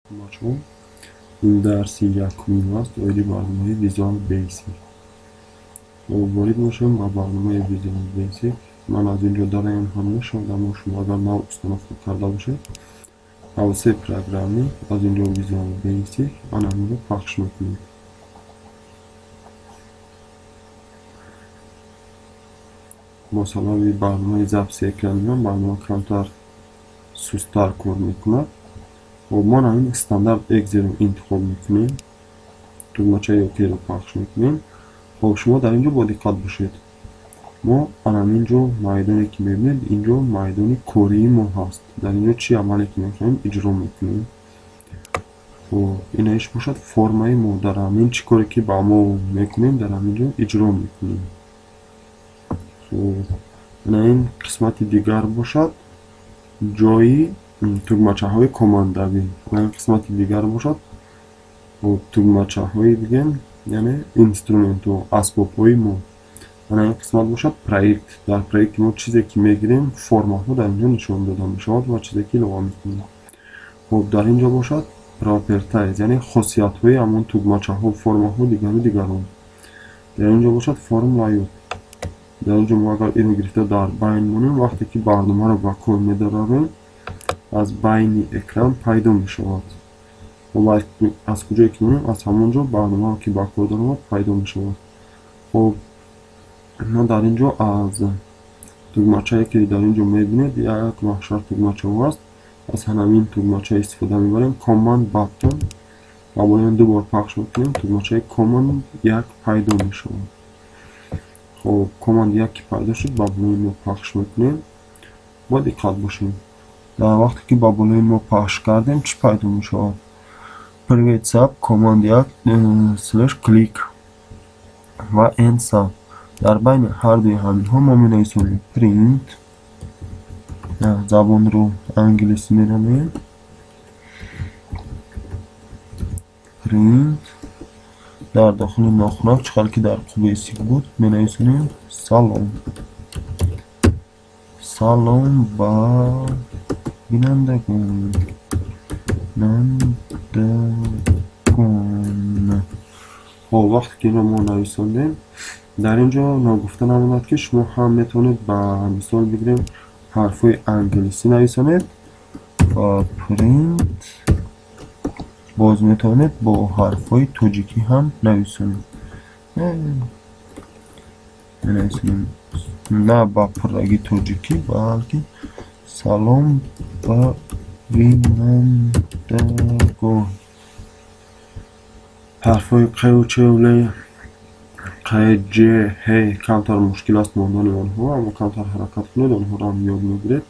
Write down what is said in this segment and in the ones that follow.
بچه‌ها این درس یکمین است اولی برنامه ویژوال بیسیک وارد میشم با برنامه ویژوال بیسیک من از اینجا دارم همش اما شما اگر نو استفاده کرده باشید توسط پروگرامی از اینجا ویژوال بیسیک من همین رو پخش میکنم مثلا این برنامه ضبط اکرانی برنامه کمتر سست‌تر کار میکنه و ما همین استاندارد X0 رو انتخاب میکنیم تugmacha اوکی رو پخش میکنیم خب شما در اینجا با دقت باشید ما الان اینجا میدانی که میبینید اینجا میدانی کاری ما هست در اینجا چی عملی که میخوایم اجرا میکنیم و اینش باشد فرمای ما در همین چی کاری که با ما میکنیم در همینجا اجرا میکنیم خب این قسمت دیگر باشد جایی تugmacha های کماندوی و این قسمت دیگر باشد و تugmacha های دیگه یعنی اینسترومنت و اسباب های ما و این قسمت باشد پروژه در پروژه ما چیزی که میگیریم فرمات ها در اینجا نشان داده میشود و چیزی که لغو میکنیم خب در اینجا باشد پراپرتایز یعنی خاصیت های همون تugmacha ها و فرمات ها دیگران در اینجا باشد فرم لایوت در اینجا ما اگر اینو گرفته در بین مونیم وقتی که برنامه رو با کار می‌داریم از بین اکران پیدا میشود و از کجایی که مونیم از همونجا برنامه که با کار داریم پیدا میشود خب ما در اینجا از تugmacha که در اینجا میبینید یک محشر tugmacha هست از همین tugmacha استفاده میبریم کاماند باتن و باید دوبار پخش میکنیم tugmacha کاماند یک پیدا میشود خب کاماند یک که پیدا شد با بالای ما پخش میکنیم با دقت باشیم در وقتی که با بالای ما پخش کردیم چی پیدا میشود پرویت ساب کاماند یک سلش کلیک و انسا در بین هر دوی همین ها ما می نویسیم پرینت زبان رو انگلیسی می نامیم پرینت در داخل ناخنک چقدر که در بیسیک بود می نویسیم سلام با بینندگان خب وقتی که ما نویسندیم در اینجا نگفته نماند که شما هم میتونید با مثال بگیریم حرفای انگلیسی نویسید و پرینت باز میتونید با حرفای تاجیکی هم نویسید نه با پرگی تاجیکی بلکه سلام با بینندگان حرفای ق و چ و ل ق ج ه کمتر مشکل است ماندن آنها اما کمتر حرکت کنید آنها را هم یاد میگیرید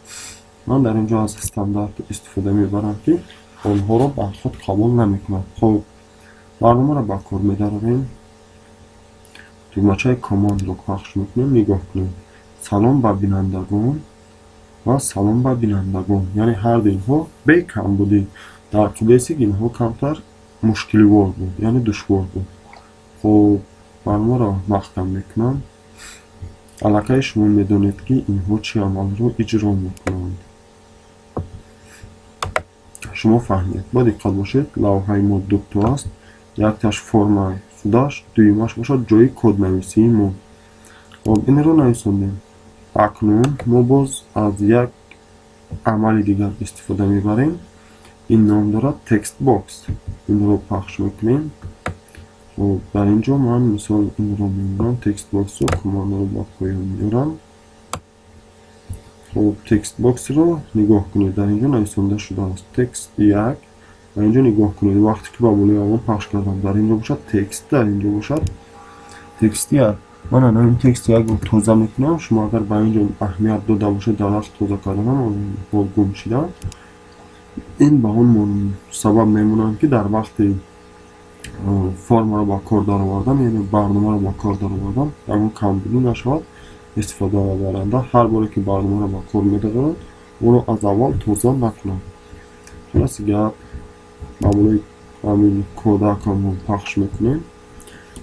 من در اینجا از استاندارد استفاده میبرم که آنها را به خود قبول نمیکنم خب برنامه را با کار میداریم tugmacha کاماند رو پخش میکنیم نگاه کنیم سلام با بینندگان و سلام با بینندگان یعنی هر دو اینها به کم بودی در بیسیک اینها کمتر مشکلی وار بود یعنی دشوار بود خب برنامه را محکم میکنم علاقه شما میدونید که اینها چی عمل رو اجرا میکنند شما فهمید با دقت باشید لوحه ما دو تا است یک تاش فرم داشت دویمش باشد جای کد نویسی ما خب این رو نویسندیم اکنون ما باز از یک عمل دیگر استفاده میبریم این نام دارد تکست باکس این رو پخش میکنیم خب در اینجا من مثال این رو میبرم تکست باکس رو کماند رو با پایان میارم خب تکست باکس رو نگاه کنید در اینجا نویسنده شده است تکست یک و اینجا نگاه کنید وقتی که با بالای آن پخش کردم در اینجا باشد تکست در اینجا باشد تکست یک من الان این تکست یک رو توضیح میکنم شما اگر با اینجا اهمیت داده باشید در وقت توضیح کردن با گم شدن این به اون سبب میمونم که در وقتی فرم رو با کار در آوردن یعنی برنامه رو با کار در آوردن اما کمبودی نشود استفاده برنده هر باری که برنامه رو با کار میدارند اون رو از اول توضیح نکنم خلاص گپ معمولی همین کودک هم پخش میکنیم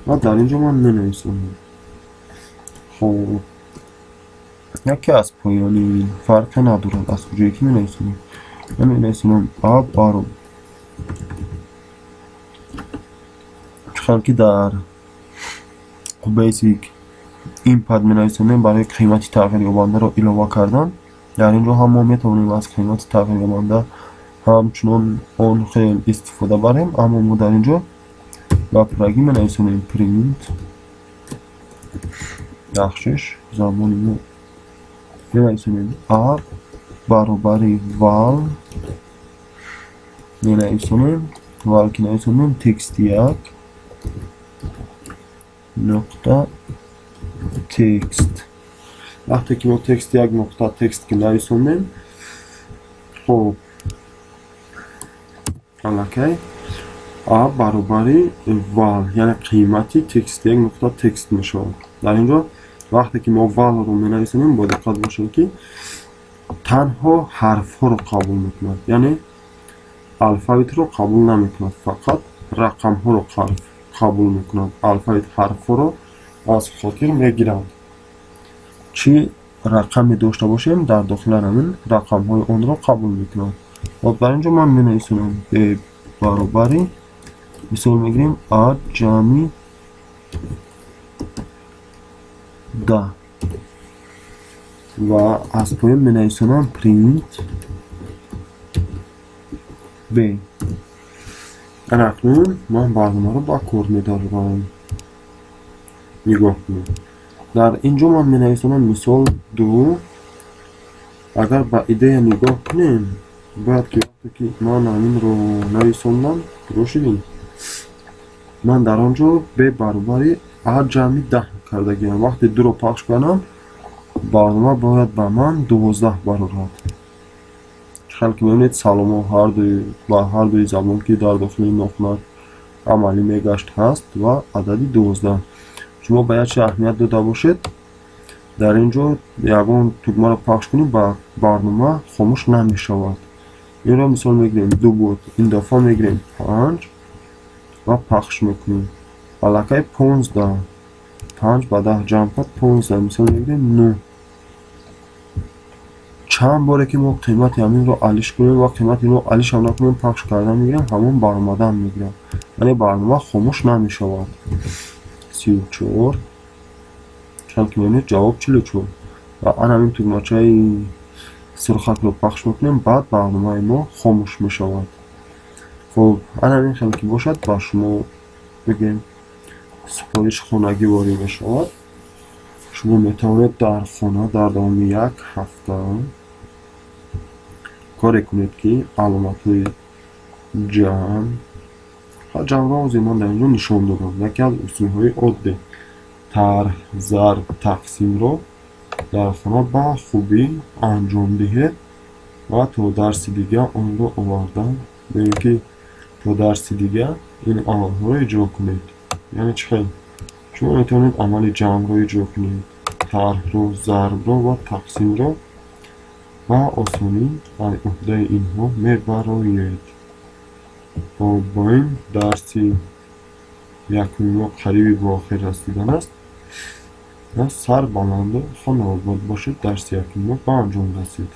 و در اینجا من مینویسم خب یکی از پایانی فرق ندارد از کجایی که مینویسیم مینویسیم آب آروم خلقی در بیسیک این پد می نویسونیم برای قیمت تغییر یابنده رو اضافه کردن. در اینجا هم ما میتونیم از قیمت تغییر یابنده همچنان اون خیلی استفاده بریم، اما ما در اینجا با پرگی می نویسونیم پرینت یخشش زمانی ما می نویسونیم اب برابری وال می نویسونیم وال که نویسونیم تکست یک نقطه تکست. وقتی که ما تکست یک نقطه تکست که نویسونیم، خب اوکی اب برابری وال یعنی قیمتی تکست یک نقطه تکست میشه. در اینجا وقتی که ما وال رو می نویسونیم با دقت باشیم که تنها حرف ها رو قبول میکند، یعنی الفابت رو قبول نمیکند، فقط رقم ها رو قبول میکند. الفابت حرف ها رو از خاطر میگیرند. چی رقمی داشته باشیم در داخل همین رقم های اون رو قبول میکند. و در اینجا من می نویسونم به برابری مثال میگیریم اد جمعی ده و از پایین می نویسونم پرینت ب. اکنون من برنامه رو با کور می‌دارم. نگاه کنید. در اینجا من می نویسونم مثال دو. اگر با ایده نگاه کنیم باید که وقتی که من همین رو نویسوندم روشیدیم من در آنجا به برابری اد جمعی 10 کرده گیرم. وقتی دو رو پخش کنم برنامه باید به من 12 برارد. خلق می‌بینید سلام هر دوی با هر دوی زبان که در داخل این نقطه عملی میگشت هست و عددی 12. شما باید چه اهمیت داده باشید در اینجا یگان تکمه رو پخش کنید با برنامه خاموش نمی شود. این را مثال میگیریم دو بود، این دفعه میگیریم 5 و پخش میکنیم علاقه 15 5 با 10 جمع کرد 15 مثال میگیریم 9. چند باره که ما قیمت همین رو علیش کنیم و قیمت این رو علیش هم نکنیم پخش کردن میگیریم همون برآمدن میگیریم، یعنی برنامه خاموش نمی شود. 34 چند که میبینید جواب 44 و آن همین تکمچه های سرخط رو پخش میکنیم بعد برنامه ما خاموش میشود. خب آن همین خیلی که باشد با شما بگیم سپارش خانگی واری بشود. شما میتوانید در خانه در دوام یک هفته کاری کنید که علامت های جمع را از ایمان در اینجا نشان دادم. یکی از اصول های عادی طرح ضرب تقسیم رو در خانه با خوبی انجام دهید و تا درس دیگه آن رو آوردم ببینید که تا درس دیگه این عمل ها رو اجرا کنید. یعنی چه؟ شما میتونید عمل جمع رو اجرا کنید، طرح رو، ضرب رو و تقسیم رو و آسانی از عهده اینها میبرید. با این درسی یکمی قریبی به آخر رسیدن است و سر بلند و خانه آباد باشید. درس یکمی به انجام رسید.